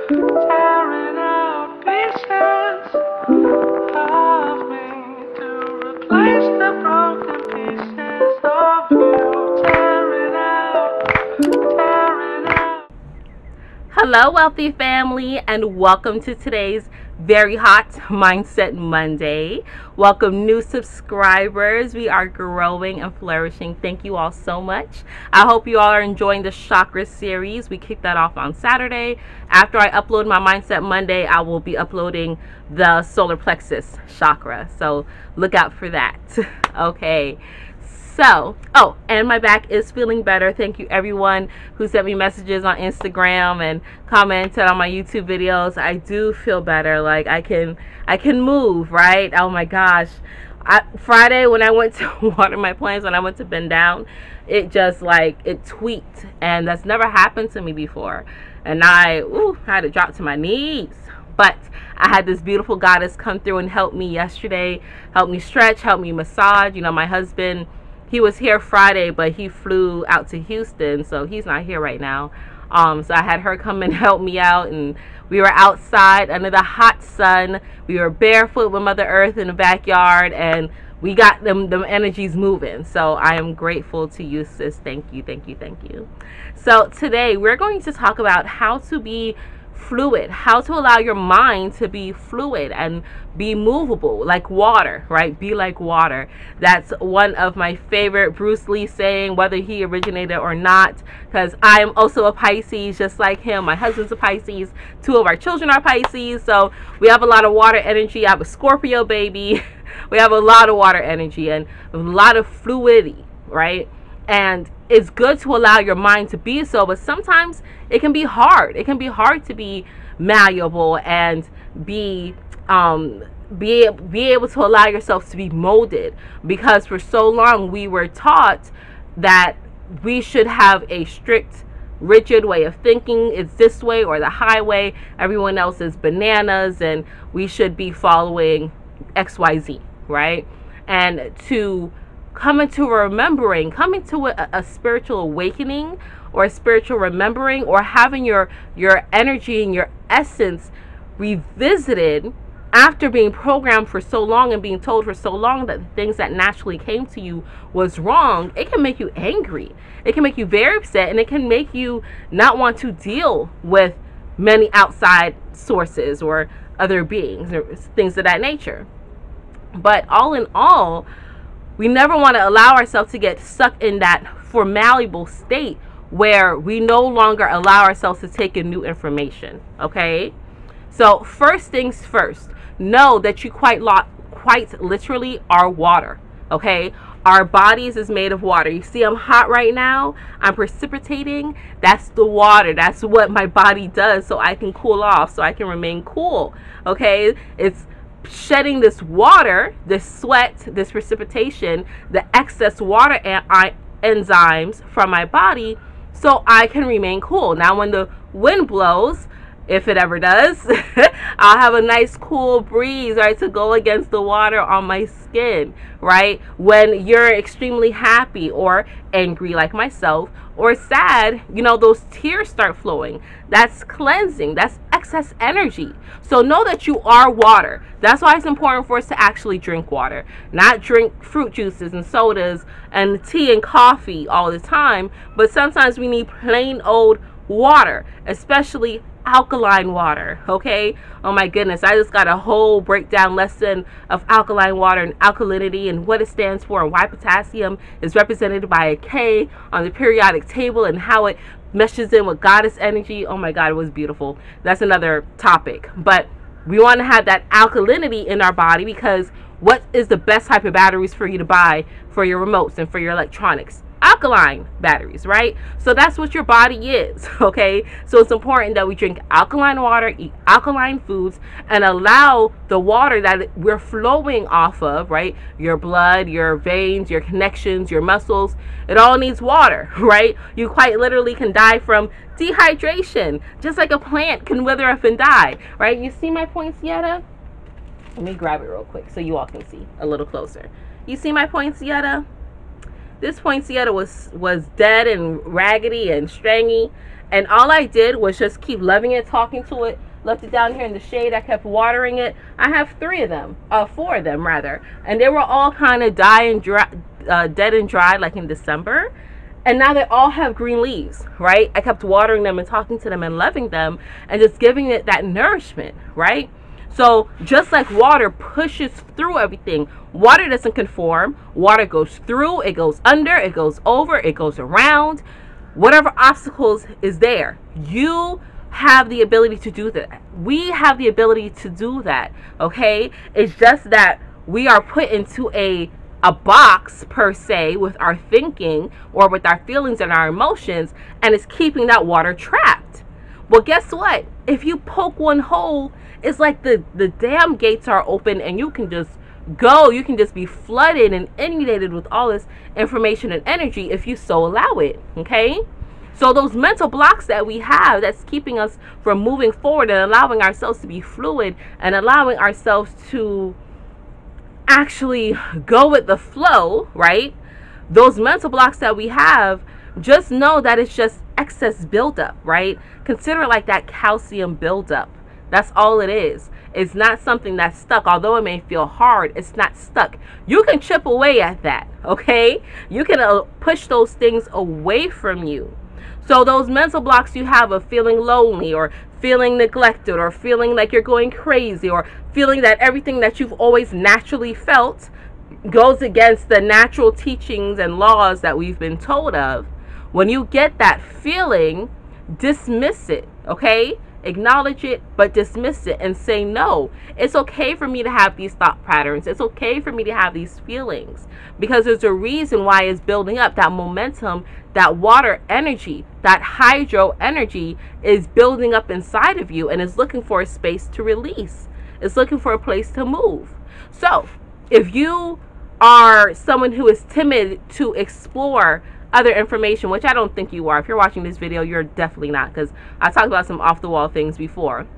tearing out pieces of me to replace the broken pieces of you. Tearing out, tearing out. Hello, wealthy family, and welcome to today's very hot Mindset Monday. Welcome new subscribers. We are growing and flourishing. Thank you all so much. I hope you all are enjoying the chakra series. We kicked that off on Saturday. After I upload my Mindset Monday, I will be uploading the solar plexus chakra, so look out for that. Okay. So, and my back is feeling better. Thank you everyone who sent me messages on Instagram and commented on my YouTube videos. I do feel better. Like I can move, right? Oh my gosh. Friday when I went to water my plants, when I went to bend down, it just it tweaked, and that's never happened to me before. And I had to drop to my knees. But I had this beautiful goddess come through and help me yesterday, help me stretch, help me massage. You know, my husband, he was here Friday, but he flew out to Houston, so he's not here right now. So I had her come and help me out, and we were outside under the hot sun. We were barefoot with Mother Earth in the backyard, and we got them energies moving. So I am grateful to you, sis. Thank you, thank you, thank you. So today we're going to talk about how to be fluid, how to allow your mind to be fluid and be movable like water, right? Be like water. That's one of my favorite Bruce Lee saying, whether he originated or not, because I am also a Pisces just like him. My husband's a Pisces, 2 of our children are Pisces, so we have a lot of water energy. I have a Scorpio baby. We have a lot of water energy and a lot of fluidity, right? And it's good to allow your mind to be so, but sometimes it can be hard. It can be hard to be malleable and be able to allow yourself to be molded, because for so long we were taught that we should have a strict, rigid way of thinking. It's this way or the highway. Everyone else is bananas, and we should be following XYZ, right? And to coming to a spiritual awakening or a spiritual remembering, or having your energy and your essence revisited after being programmed for so long and being told for so long that the things that naturally came to you was wrong, it can make you angry. It can make you very upset, and it can make you not want to deal with many outside sources or other beings or things of that nature. But all in all, we never want to allow ourselves to get stuck in that malleable state where we no longer allow ourselves to take in new information. Okay, so first things first, know that you quite literally are water. Okay, our bodies is made of water. You see I'm hot right now, I'm precipitating. That's the water. That's what my body does, so I can cool off, so I can remain cool. Okay, it's shedding this water, this sweat, this precipitation, the excess water enzymes from my body, so I can remain cool. Now when the wind blows, if it ever does, I'll have a nice cool breeze, right, to go against the water on my skin, right? When you're extremely happy or angry like myself, or sad, you know, those tears start flowing. That's cleansing. That's excess energy. So know that you are water. That's why it's important for us to actually drink water, not drink fruit juices and sodas and tea and coffee all the time. But sometimes we need plain old water, especially alkaline water. Okay, oh my goodness, I just got a whole breakdown lesson of alkaline water and alkalinity and what it stands for, and why potassium is represented by a K on the periodic table and how it meshes in with goddess energy. Oh my god, it was beautiful. That's another topic. But we want to have that alkalinity in our body, because what is the best type of batteries for you to buy for your remotes and for your electronics? Alkaline batteries, right? So that's what your body is. Okay, so it's important that we drink alkaline water, eat alkaline foods, and allow the water that we're flowing off of, right, your blood, your veins, your connections, your muscles, it all needs water, right? You quite literally can die from dehydration, just like a plant can wither up and die, right? You see my poinsettia? Let me grab it real quick so you all can see a little closer. You see my poinsettia? This poinsettia was dead and raggedy and stringy, And all I did was just keep loving it, talking to it, left it down here in the shade. I kept watering it. I have 4 of them rather, and they were all kind of dead and dry, like in December. And now they all have green leaves, right? I kept watering them and talking to them and loving them and just giving it that nourishment, right? So just like water pushes through everything, water doesn't conform. Water goes through, it goes under, it goes over, it goes around. Whatever obstacles is there, you have the ability to do that. We have the ability to do that, okay? It's just that we are put into a box per se with our thinking or with our feelings and our emotions, and it's keeping that water trapped. Well, guess what? If you poke one hole, it's like the dam gates are open and you can just go. You can just be flooded and inundated with all this information and energy if you so allow it, okay? So those mental blocks that we have that's keeping us from moving forward and allowing ourselves to be fluid and allowing ourselves to actually go with the flow, right? Those mental blocks that we have, just know that it's just excess buildup, right? Consider it like that calcium buildup. That's all it is. It's not something that's stuck. Although it may feel hard, it's not stuck. You can chip away at that, okay? You can push those things away from you. So those mental blocks you have of feeling lonely or feeling neglected or feeling like you're going crazy or feeling that everything that you've always naturally felt goes against the natural teachings and laws that we've been told of. When you get that feeling, dismiss it, okay? Acknowledge it, but dismiss it and say, no, it's okay for me to have these thought patterns. It's okay for me to have these feelings, because there's a reason why it's building up. That momentum, that water energy, that hydro energy is building up inside of you and is looking for a space to release. It's looking for a place to move. So if you are someone who is timid to explore other information, which I don't think you are. If you're watching this video, you're definitely not, because I talked about some off-the-wall things before.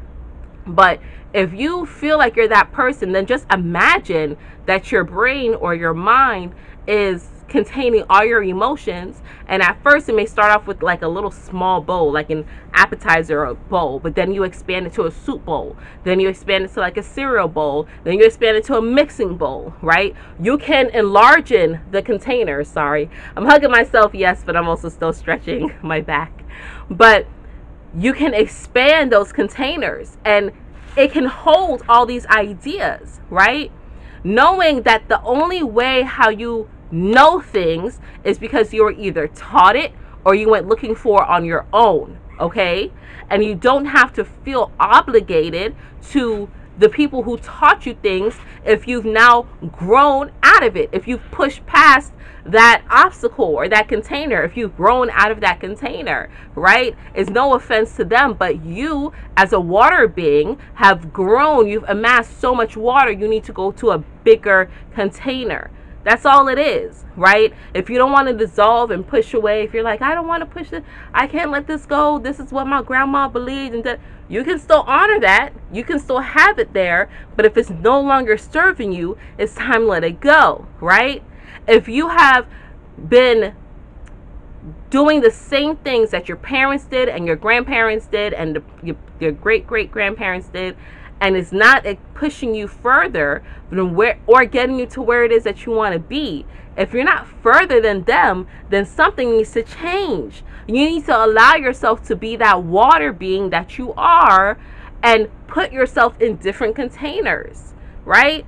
But if you feel like you're that person, then just imagine that your brain or your mind is containing all your emotions. And at first it may start off with like a little small bowl, like an appetizer or bowl, but then you expand it to a soup bowl, then you expand it to like a cereal bowl, then you expand it to a mixing bowl, right? You can enlarge in the container. Sorry, I'm hugging myself, yes, but I'm also still stretching my back. But you can expand those containers and it can hold all these ideas, right? Knowing that the only way how you know things is because you were either taught it or you went looking for on your own, okay? And you don't have to feel obligated to the people who taught you things if you've now grown out of it, if you've pushed past that obstacle or that container, if you've grown out of that container, right? It's no offense to them, but you as a water being have grown. You've amassed so much water, you need to go to a bigger container. That's all it is, right? If you don't want to dissolve and push away, if you're like, I don't want to push it, I can't let this go, this is what my grandma believed, and that, you can still honor that, you can still have it there, but if it's no longer serving you, it's time to let it go, right? If you have been doing the same things that your parents did and your grandparents did and your great-great-grandparents did, and it's not pushing you further than where, or getting you to where it is that you want to be, if you're not further than them, then something needs to change. You need to allow yourself to be that water being that you are and put yourself in different containers, right?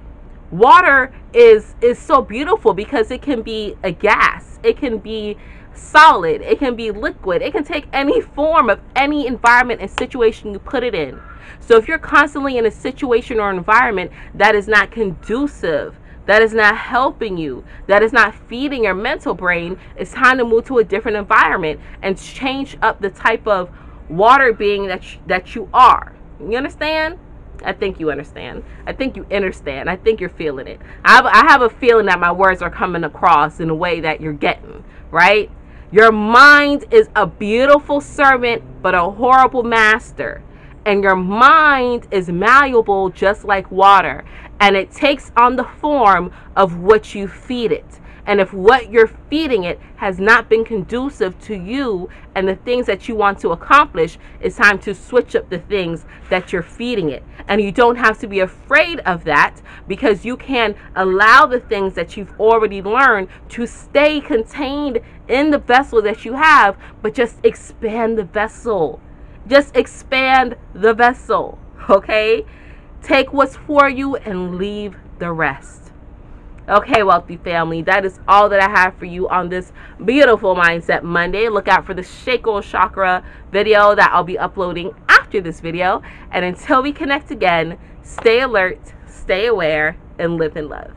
Water is so beautiful because it can be a gas, it can be solid, it can be liquid, it can take any form of any environment and situation you put it in. So if you're constantly in a situation or environment that is not conducive, that is not helping you, that is not feeding your mental brain, it's time to move to a different environment and change up the type of water being that you are. You understand? I think you understand. I think you understand. I think you're feeling it. I have a feeling that my words are coming across in a way that you're getting, right? Your mind is a beautiful servant, but a horrible master. And your mind is malleable just like water. And it takes on the form of what you feed it. And if what you're feeding it has not been conducive to you and the things that you want to accomplish, it's time to switch up the things that you're feeding it. And you don't have to be afraid of that, because you can allow the things that you've already learned to stay contained in the vessel that you have, but just expand the vessel. Just expand the vessel, okay? Take what's for you and leave the rest. Okay, wealthy family, that is all that I have for you on this beautiful Mindset Monday. Look out for the Shako Chakra video that I'll be uploading after this video. And until we connect again, stay alert, stay aware, and live in love.